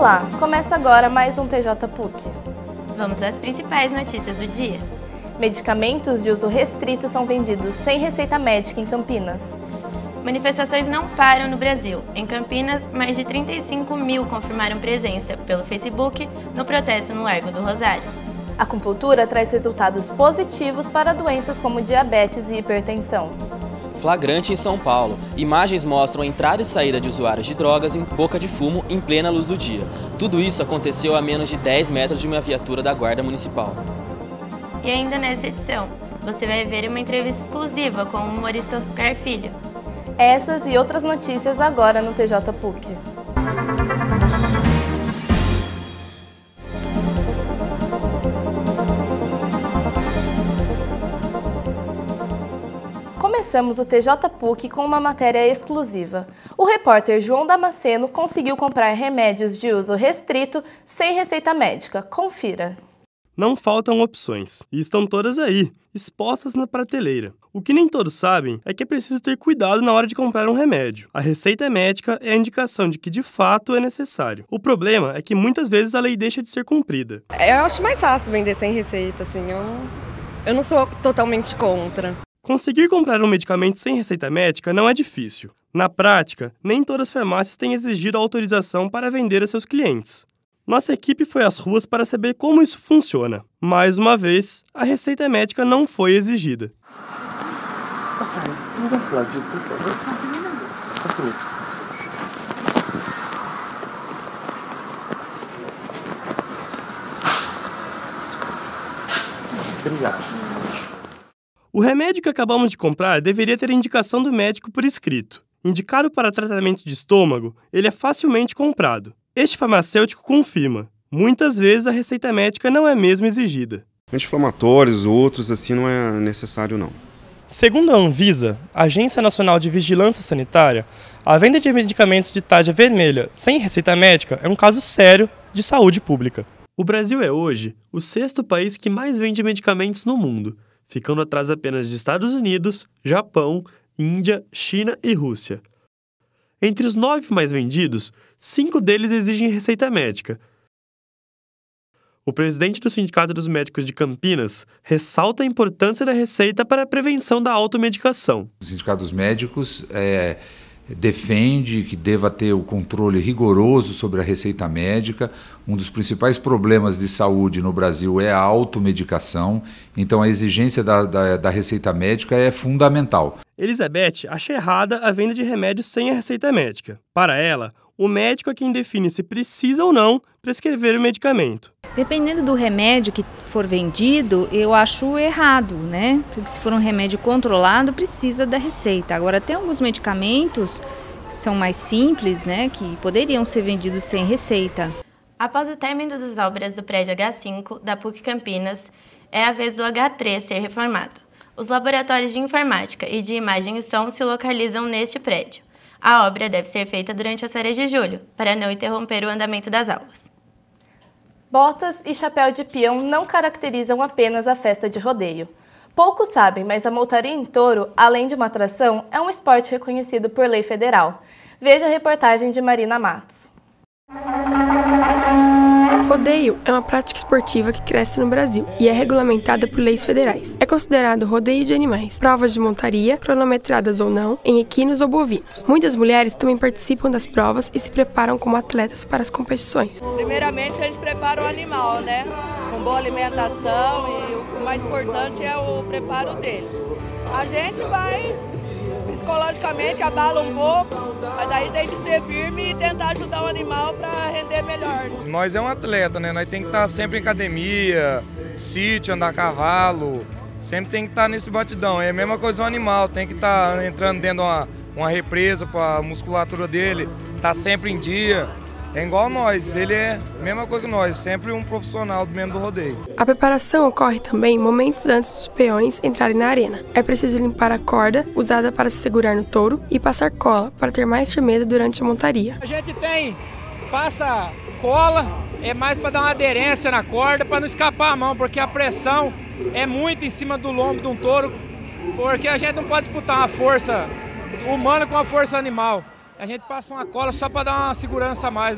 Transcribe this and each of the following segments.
Olá, começa agora mais um TJ PUC. Vamos às principais notícias do dia. Medicamentos de uso restrito são vendidos sem receita médica em Campinas. Manifestações não param no Brasil. Em Campinas, mais de 35 mil confirmaram presença pelo Facebook no protesto no Largo do Rosário. A acupuntura traz resultados positivos para doenças como diabetes e hipertensão. Flagrante em São Paulo. Imagens mostram a entrada e saída de usuários de drogas em boca de fumo em plena luz do dia. Tudo isso aconteceu a menos de 10 metros de uma viatura da Guarda Municipal. E ainda nessa edição, você vai ver uma entrevista exclusiva com o humorista Oscar Filho. Essas e outras notícias agora no TJ PUC. Começamos o TJ PUC com uma matéria exclusiva. O repórter João Damasceno conseguiu comprar remédios de uso restrito sem receita médica. Confira. Não faltam opções, e estão todas aí, expostas na prateleira. O que nem todos sabem é que é preciso ter cuidado na hora de comprar um remédio. A receita médica é a indicação de que de fato é necessário. O problema é que muitas vezes a lei deixa de ser cumprida. Eu acho mais fácil vender sem receita, assim, eu não sou totalmente contra. Conseguir comprar um medicamento sem receita médica não é difícil. Na prática, nem todas as farmácias têm exigido autorização para vender a seus clientes. Nossa equipe foi às ruas para saber como isso funciona. Mais uma vez, a receita médica não foi exigida. Obrigado. O remédio que acabamos de comprar deveria ter indicação do médico por escrito. Indicado para tratamento de estômago, ele é facilmente comprado. Este farmacêutico confirma. Muitas vezes a receita médica não é mesmo exigida. Anti-inflamatórios, outros assim, não é necessário não. Segundo a Anvisa, Agência Nacional de Vigilância Sanitária, a venda de medicamentos de tarja vermelha sem receita médica é um caso sério de saúde pública. O Brasil é hoje o 6º país que mais vende medicamentos no mundo, ficando atrás apenas de Estados Unidos, Japão, Índia, China e Rússia. Entre os 9 mais vendidos, 5 deles exigem receita médica. O presidente do Sindicato dos Médicos de Campinas ressalta a importância da receita para a prevenção da automedicação. O Sindicato dos Médicos defende que deva ter o controle rigoroso sobre a receita médica. Um dos principais problemas de saúde no Brasil é a automedicação, então a exigência da receita médica é fundamental. Elizabeth acha errada a venda de remédios sem a receita médica. Para ela, o médico é quem define se precisa ou não prescrever o medicamento. Dependendo do remédio que for vendido, eu acho errado, né? Porque se for um remédio controlado, precisa da receita. Agora, tem alguns medicamentos que são mais simples, né? Que poderiam ser vendidos sem receita. Após o término das obras do prédio H5 da PUC Campinas, é a vez do H3 ser reformado. Os laboratórios de informática e de imagem e som se localizam neste prédio. A obra deve ser feita durante as férias de julho, para não interromper o andamento das aulas. Botas e chapéu de peão não caracterizam apenas a festa de rodeio. Poucos sabem, mas a montaria em touro, além de uma atração, é um esporte reconhecido por lei federal. Veja a reportagem de Marina Matos. Rodeio é uma prática esportiva que cresce no Brasil e é regulamentada por leis federais. É considerado rodeio de animais, provas de montaria, cronometradas ou não, em equinos ou bovinos. Muitas mulheres também participam das provas e se preparam como atletas para as competições. Primeiramente a gente prepara o animal, né? Com boa alimentação e o mais importante é o preparo dele. A gente vai psicologicamente, abala um pouco, mas daí tem que ser firme e tentar ajudar o animal para render melhor. Nós é um atleta, né? Nós tem que estar sempre em academia, sítio, andar a cavalo, sempre tem que estar nesse batidão. É a mesma coisa do animal, tem que estar entrando dentro de uma represa para a musculatura dele, estar sempre em dia. É igual nós, ele é a mesma coisa que nós, sempre um profissional mesmo do rodeio. A preparação ocorre também momentos antes dos peões entrarem na arena. É preciso limpar a corda usada para se segurar no touro e passar cola para ter mais firmeza durante a montaria. A gente passa cola, é mais para dar uma aderência na corda, para não escapar a mão, porque a pressão é muito em cima do lombo de um touro, porque a gente não pode disputar uma força humana com a força animal. A gente passa uma cola só para dar uma segurança a mais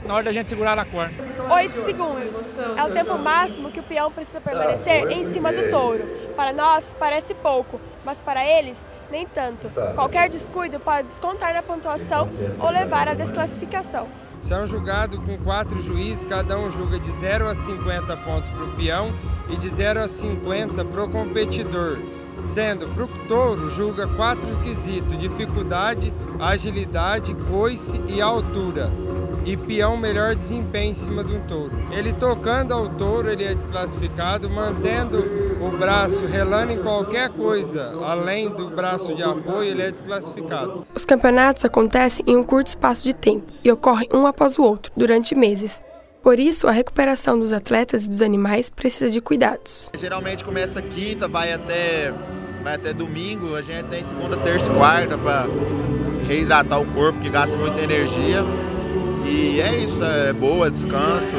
na hora da gente segurar na corda. 8 segundos. É o tempo máximo que o peão precisa permanecer em cima do touro. Para nós, parece pouco, mas para eles, nem tanto. Qualquer descuido pode descontar na pontuação ou levar à desclassificação. São julgados com 4 juízes, cada um julga de 0 a 50 pontos para o peão e de 0 a 50 para o competidor. Sendo para o touro, julga 4 quesitos: dificuldade, agilidade, coice e altura. E peão melhor desempenho em cima do touro. Ele tocando ao touro, ele é desclassificado, mantendo o braço relando em qualquer coisa, além do braço de apoio, ele é desclassificado. Os campeonatos acontecem em um curto espaço de tempo e ocorrem um após o outro, durante meses. Por isso, a recuperação dos atletas e dos animais precisa de cuidados. Geralmente começa quinta, vai até domingo, a gente tem segunda, terça e quarta para reidratar o corpo, que gasta muita energia. E é isso, é boa, descanso,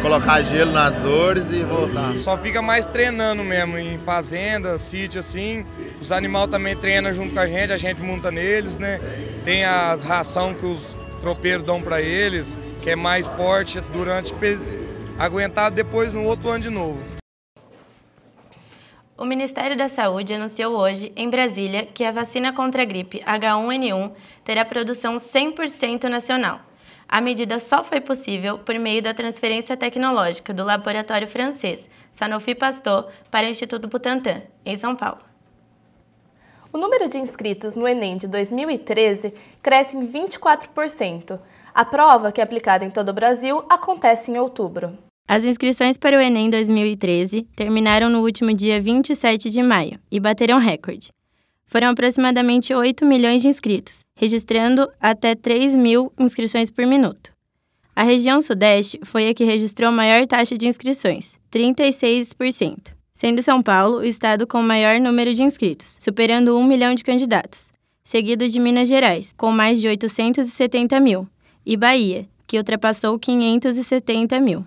colocar gelo nas dores e voltar. Só fica mais treinando mesmo, em fazenda, sítio assim. Os animais também treinam junto com a gente monta neles, né? Tem as ração que os tropeiros dão para eles, que é mais forte durante para eles aguentar depois no outro ano de novo. O Ministério da Saúde anunciou hoje, em Brasília, que a vacina contra a gripe H1N1 terá produção 100% nacional. A medida só foi possível por meio da transferência tecnológica do laboratório francês Sanofi Pasteur para o Instituto Butantan, em São Paulo. O número de inscritos no Enem de 2013 cresce em 24%. A prova, que é aplicada em todo o Brasil, acontece em outubro. As inscrições para o Enem 2013 terminaram no último dia 27 de maio e bateram recorde. Foram aproximadamente 8 milhões de inscritos, registrando até 3 mil inscrições por minuto. A região Sudeste foi a que registrou a maior taxa de inscrições, 36%, sendo São Paulo o estado com o maior número de inscritos, superando 1 milhão de candidatos, seguido de Minas Gerais, com mais de 870 mil, e Bahia, que ultrapassou 570 mil.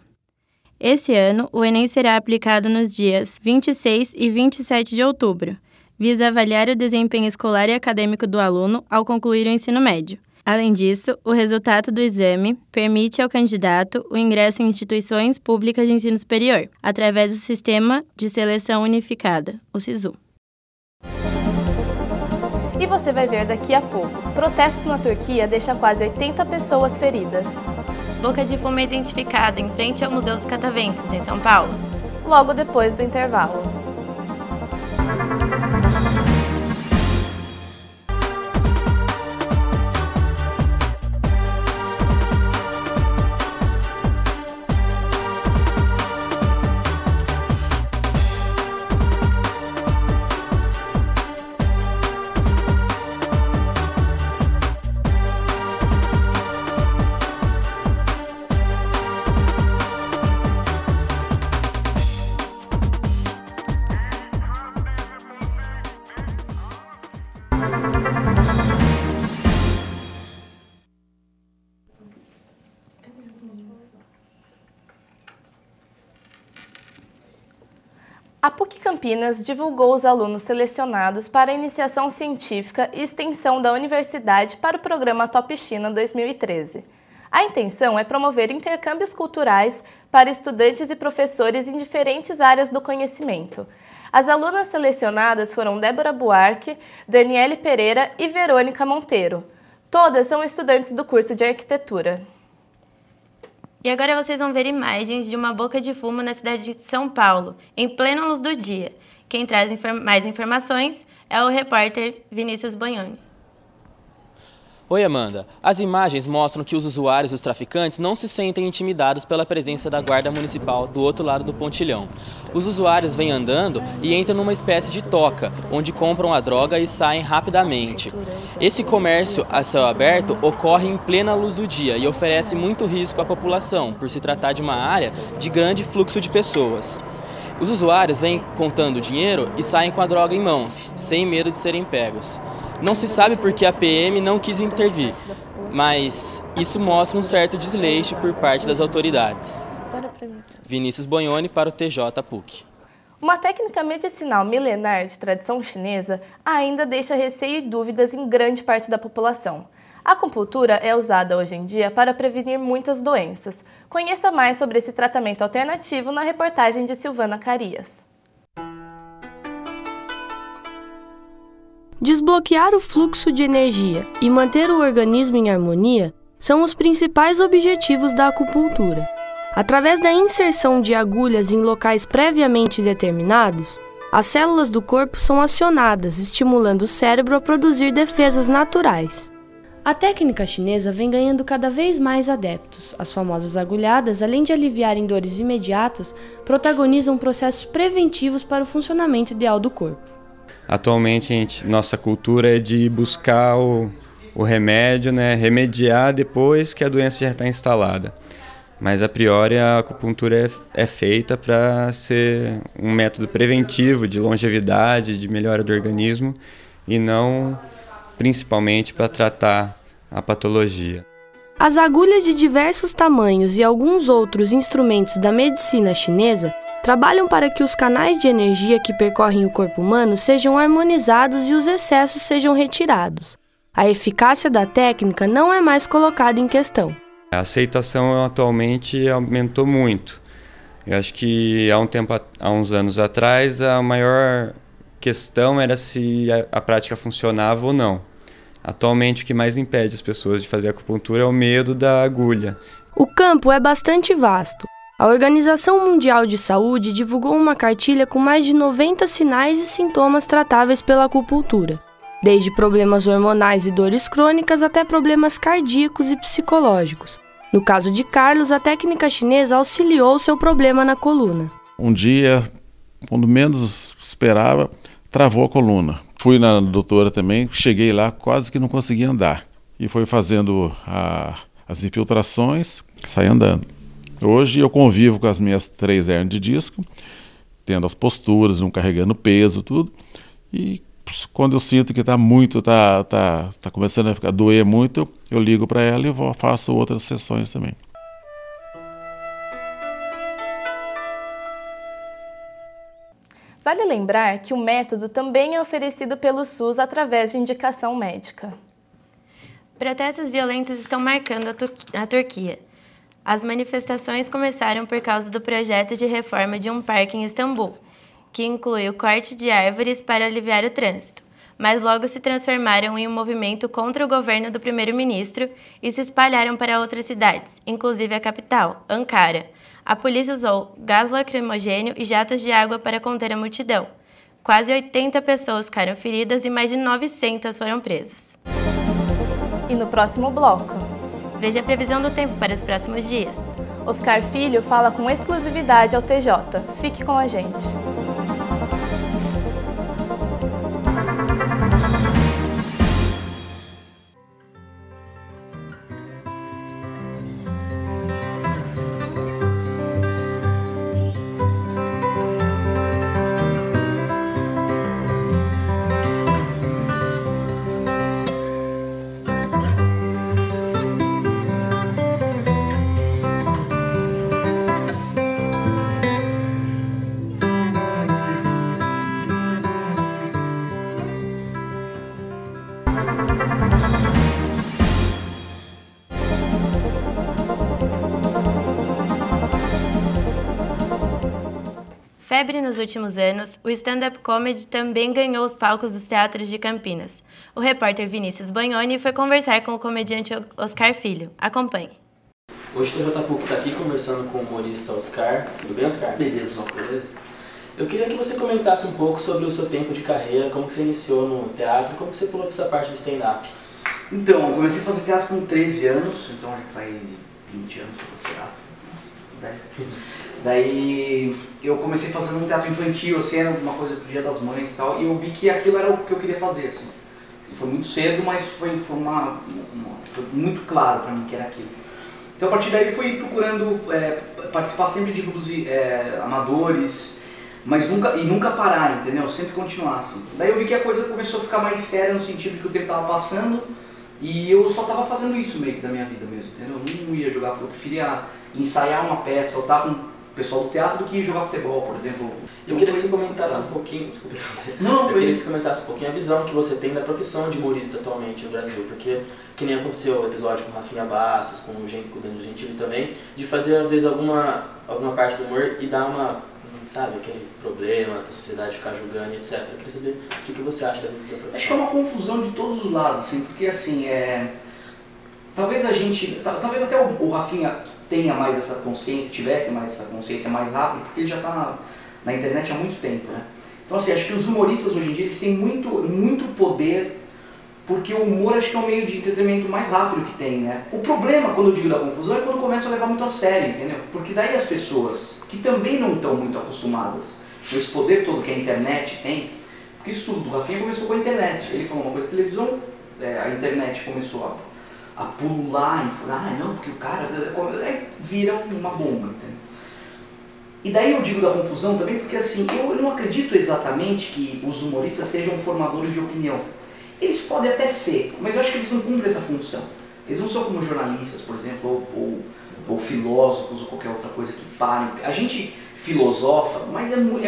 Esse ano, o Enem será aplicado nos dias 26 e 27 de outubro, visa avaliar o desempenho escolar e acadêmico do aluno ao concluir o ensino médio. Além disso, o resultado do exame permite ao candidato o ingresso em instituições públicas de ensino superior, através do Sistema de Seleção Unificada, o SISU. E você vai ver daqui a pouco. Protesto na Turquia deixa quase 80 pessoas feridas. Boca de fumo é identificado em frente ao Museu dos Cataventos, em São Paulo. Logo depois do intervalo. A PUC Campinas divulgou os alunos selecionados para a iniciação científica e extensão da universidade para o programa Top China 2013. A intenção é promover intercâmbios culturais para estudantes e professores em diferentes áreas do conhecimento. As alunas selecionadas foram Débora Buarque, Daniele Pereira e Verônica Monteiro. Todas são estudantes do curso de arquitetura. E agora vocês vão ver imagens de uma boca de fumo na cidade de São Paulo, em plena luz do dia. Quem traz mais informações é o repórter Vinícius Bonhoni. Oi, Amanda. As imagens mostram que os usuários e os traficantes não se sentem intimidados pela presença da Guarda Municipal do outro lado do pontilhão. Os usuários vêm andando e entram numa espécie de toca, onde compram a droga e saem rapidamente. Esse comércio a céu aberto ocorre em plena luz do dia e oferece muito risco à população, por se tratar de uma área de grande fluxo de pessoas. Os usuários vêm contando dinheiro e saem com a droga em mãos, sem medo de serem pegos. Não se sabe por que a PM não quis intervir, mas isso mostra um certo desleixo por parte das autoridades. Vinícius Bonhoni para o TJ PUC. Uma técnica medicinal milenar de tradição chinesa ainda deixa receio e dúvidas em grande parte da população. A acupuntura é usada hoje em dia para prevenir muitas doenças. Conheça mais sobre esse tratamento alternativo na reportagem de Silvana Carias. Desbloquear o fluxo de energia e manter o organismo em harmonia são os principais objetivos da acupuntura. Através da inserção de agulhas em locais previamente determinados, as células do corpo são acionadas, estimulando o cérebro a produzir defesas naturais. A técnica chinesa vem ganhando cada vez mais adeptos. As famosas agulhadas, além de aliviarem dores imediatas, protagonizam processos preventivos para o funcionamento ideal do corpo. Atualmente, nossa cultura é de buscar o remédio, né? Remediar depois que a doença já está instalada. Mas, a priori, a acupuntura é feita para ser um método preventivo de longevidade, de melhora do organismo e não principalmente para tratar a patologia. As agulhas de diversos tamanhos e alguns outros instrumentos da medicina chinesa trabalham para que os canais de energia que percorrem o corpo humano sejam harmonizados e os excessos sejam retirados. A eficácia da técnica não é mais colocada em questão. A aceitação atualmente aumentou muito. Eu acho que há uns anos atrás a maior questão era se a prática funcionava ou não. Atualmente o que mais impede as pessoas de fazer acupuntura é o medo da agulha. O campo é bastante vasto. A Organização Mundial de Saúde divulgou uma cartilha com mais de 90 sinais e sintomas tratáveis pela acupuntura, desde problemas hormonais e dores crônicas até problemas cardíacos e psicológicos. No caso de Carlos, a técnica chinesa auxiliou seu problema na coluna. Um dia, quando menos esperava, travou a coluna. Fui na doutora também, cheguei lá, quase que não conseguia andar. E foi fazendo as infiltrações, saí andando. Hoje eu convivo com as minhas 3 hérnias de disco, tendo as posturas, não carregando peso, tudo. E quando eu sinto que está começando a doer muito, eu ligo para ela e faço outras sessões também. Vale lembrar que o método também é oferecido pelo SUS através de indicação médica. Protestos violentos estão marcando a Turquia. As manifestações começaram por causa do projeto de reforma de um parque em Istambul, que inclui o corte de árvores para aliviar o trânsito, mas logo se transformaram em um movimento contra o governo do primeiro-ministro e se espalharam para outras cidades, inclusive a capital, Ankara. A polícia usou gás lacrimogêneo e jatos de água para conter a multidão. Quase 80 pessoas ficaram feridas e mais de 900 foram presas. E no próximo bloco, veja a previsão do tempo para os próximos dias. Oscar Filho fala com exclusividade ao TJ. Fique com a gente. Febre nos últimos anos, o stand-up comedy também ganhou os palcos dos teatros de Campinas. O repórter Vinícius Bagnoni foi conversar com o comediante Oscar Filho. Acompanhe. Hoje o TJ PUC está aqui conversando com o humorista Oscar. Tudo bem, Oscar? Beleza, beleza. Eu queria que você comentasse um pouco sobre o seu tempo de carreira, como que você iniciou no teatro, como que você pulou para essa parte do stand-up. Então, eu comecei a fazer teatro com 13 anos, então já faz 20 anos que eu faço teatro. Daí eu comecei fazendo um teatro infantil, assim, era uma coisa pro Dia das Mães e tal, e eu vi que aquilo era o que eu queria fazer, assim. E foi muito cedo, mas foi muito claro pra mim que era aquilo. Então a partir daí eu fui procurando participar sempre de grupos amadores, mas nunca parar, entendeu? Sempre continuar, assim. Daí eu vi que a coisa começou a ficar mais séria no sentido que o tempo tava passando e eu só tava fazendo isso meio que da minha vida mesmo, entendeu? Eu não ia jogar, eu preferia ensaiar uma peça, eu tava com pessoal do teatro do que jogar futebol, por exemplo. Eu queria que você comentasse um pouquinho, desculpa, eu queria que você comentasse um pouquinho a visão que você tem da profissão de humorista atualmente no Brasil, porque que nem aconteceu o episódio com o Rafinha Bastos, com o Danilo Gentili também, de fazer às vezes alguma parte do humor e dar uma, sabe, aquele problema da sociedade ficar julgando, etc. Eu queria saber o que você acha da profissão. Acho que é uma confusão de todos os lados, assim, porque assim, talvez até o Rafinha tenha mais essa consciência, tivesse mais essa consciência mais rápido, porque ele já está na internet há muito tempo, né? Então assim, acho que os humoristas hoje em dia eles têm muito poder, porque o humor acho que é um meio de entretenimento mais rápido que tem, né? O problema, quando eu digo da confusão, é quando começa a levar muito a sério, entendeu? Porque daí as pessoas que também não estão muito acostumadas com esse poder todo que a internet tem, porque isso tudo do Rafinha começou com a internet. Ele falou uma coisa, a televisão, a internet começou a pulular, não, porque o cara vira uma bomba, entendeu? E daí eu digo da confusão também porque assim, eu não acredito exatamente que os humoristas sejam formadores de opinião. Eles podem até ser, mas eu acho que eles não cumprem essa função. Eles não são como jornalistas, por exemplo, ou filósofos ou qualquer outra coisa que parem. A gente filosofa, mas não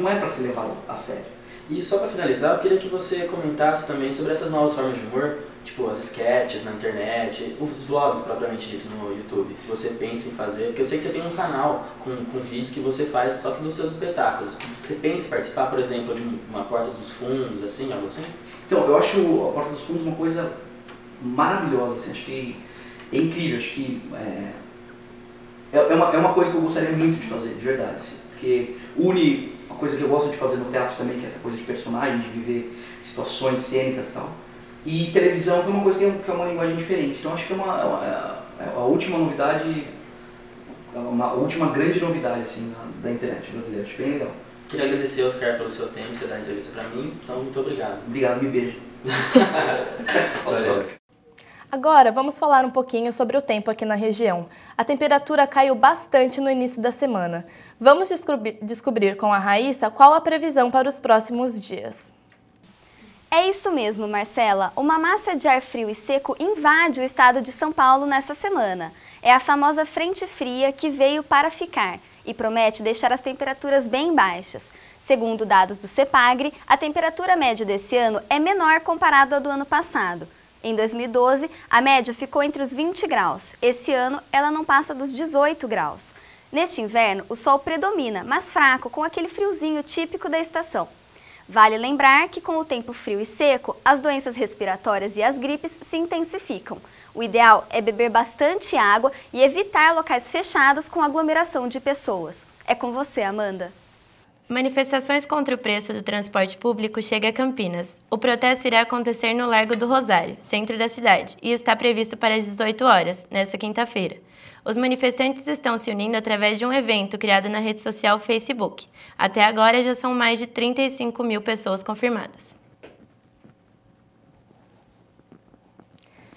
é para ser levado a sério. E só para finalizar, eu queria que você comentasse também sobre essas novas formas de humor, tipo as sketches na internet, os vlogs propriamente dito no YouTube, se você pensa em fazer, porque eu sei que você tem um canal com vídeos que você faz só que dos seus espetáculos. Você pensa em participar, por exemplo, de uma Porta dos Fundos, assim, algo assim? Então, eu acho a Porta dos Fundos uma coisa maravilhosa, assim, acho que é incrível, acho que é uma coisa que eu gostaria muito de fazer, de verdade, assim, porque une uma coisa que eu gosto de fazer no teatro também, que é essa coisa de personagem, de viver situações cênicas e tal, e televisão, que é uma coisa que é uma linguagem diferente. Então acho que é a última novidade, uma última grande novidade assim, da internet brasileira, acho bem legal. Queria agradecer, Oscar, pelo seu tempo, você dar a entrevista pra mim, então muito obrigado. Obrigado, me beijo. Valeu. Agora, vamos falar um pouquinho sobre o tempo aqui na região. A temperatura caiu bastante no início da semana. Vamos descobrir com a Raíssa qual a previsão para os próximos dias. É isso mesmo, Marcela. Uma massa de ar frio e seco invade o estado de São Paulo nessa semana. É a famosa frente fria que veio para ficar e promete deixar as temperaturas bem baixas. Segundo dados do CEPAGRE, a temperatura média desse ano é menor comparado à do ano passado. Em 2012, a média ficou entre os 20 graus. Esse ano, ela não passa dos 18 graus. Neste inverno, o sol predomina, mas fraco, com aquele friozinho típico da estação. Vale lembrar que com o tempo frio e seco, as doenças respiratórias e as gripes se intensificam. O ideal é beber bastante água e evitar locais fechados com aglomeração de pessoas. É com você, Amanda. Manifestações contra o preço do transporte público chega a Campinas. O protesto irá acontecer no Largo do Rosário, centro da cidade, e está previsto para as 18 horas, nesta quinta-feira. Os manifestantes estão se unindo através de um evento criado na rede social Facebook. Até agora já são mais de 35 mil pessoas confirmadas.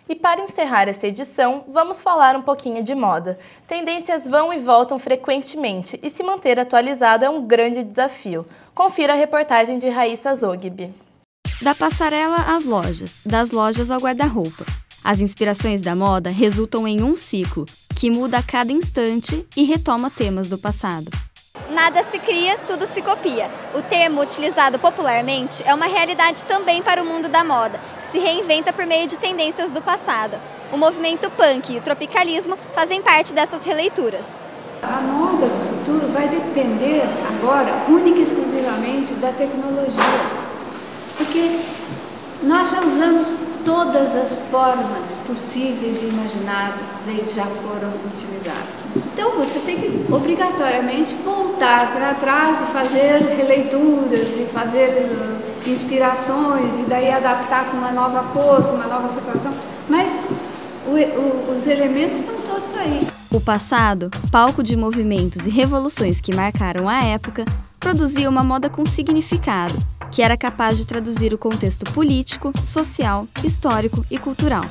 E para encerrar esta edição, vamos falar um pouquinho de moda. Tendências vão e voltam frequentemente e se manter atualizado é um grande desafio. Confira a reportagem de Raíssa Zogby. Da passarela às lojas, das lojas ao guarda-roupa. As inspirações da moda resultam em um ciclo, que muda a cada instante e retoma temas do passado. Nada se cria, tudo se copia. O termo utilizado popularmente é uma realidade também para o mundo da moda, que se reinventa por meio de tendências do passado. O movimento punk e o tropicalismo fazem parte dessas releituras. A moda do futuro vai depender agora, única e exclusivamente, da tecnologia. Porque nós já usamos todas as formas possíveis e imagináveis já foram utilizadas. Então você tem que obrigatoriamente voltar para trás e fazer releituras e fazer inspirações e daí adaptar com uma nova cor, com uma nova situação, mas os elementos estão todos aí. O passado, palco de movimentos e revoluções que marcaram a época, produzia uma moda com significado, que era capaz de traduzir o contexto político, social, histórico e cultural.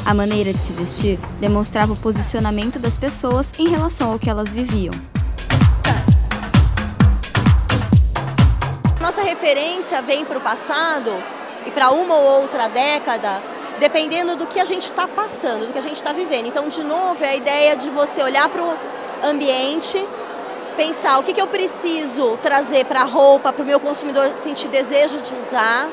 A maneira de se vestir demonstrava o posicionamento das pessoas em relação ao que elas viviam. Nossa referência vem para o passado e para uma ou outra década, dependendo do que a gente está passando, do que a gente está vivendo. Então, de novo, é a ideia de você olhar para o ambiente pensar o que eu preciso trazer para a roupa, para o meu consumidor sentir desejo de usar.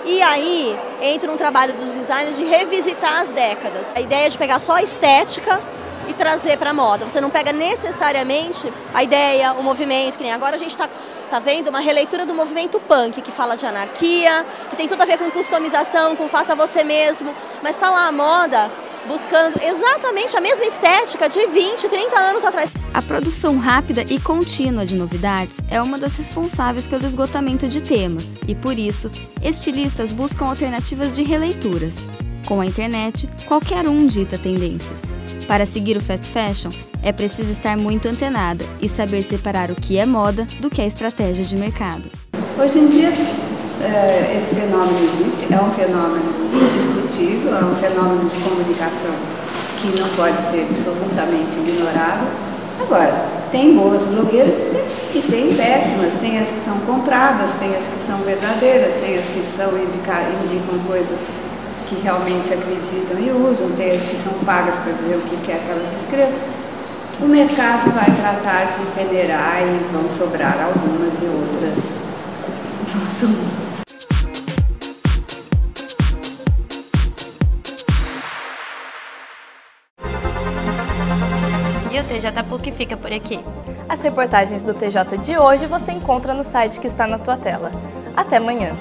E aí entra um trabalho dos designers de revisitar as décadas. A ideia é de pegar só a estética e trazer para a moda. Você não pega necessariamente a ideia, o movimento, que nem agora a gente está vendo uma releitura do movimento punk, que fala de anarquia, que tem tudo a ver com customização, com faça você mesmo, mas está lá a moda buscando exatamente a mesma estética de 20, 30 anos atrás. A produção rápida e contínua de novidades é uma das responsáveis pelo esgotamento de temas e, por isso, estilistas buscam alternativas de releituras. Com a internet, qualquer um dita tendências. Para seguir o fast fashion, é preciso estar muito antenada e saber separar o que é moda do que é estratégia de mercado. Hoje em dia, esse fenômeno existe, é um fenômeno indiscutível, é um fenômeno de comunicação que não pode ser absolutamente ignorado. Agora, tem boas blogueiras e tem péssimas, tem as que são compradas, tem as que são verdadeiras, tem as que indicam coisas que realmente acreditam e usam, tem as que são pagas para dizer o que quer que elas escrevam. O mercado vai tratar de peneirar e vão sobrar algumas e outras vão sumir. E o TJ PUC fica por aqui. As reportagens do TJ de hoje você encontra no site que está na tua tela. Até amanhã!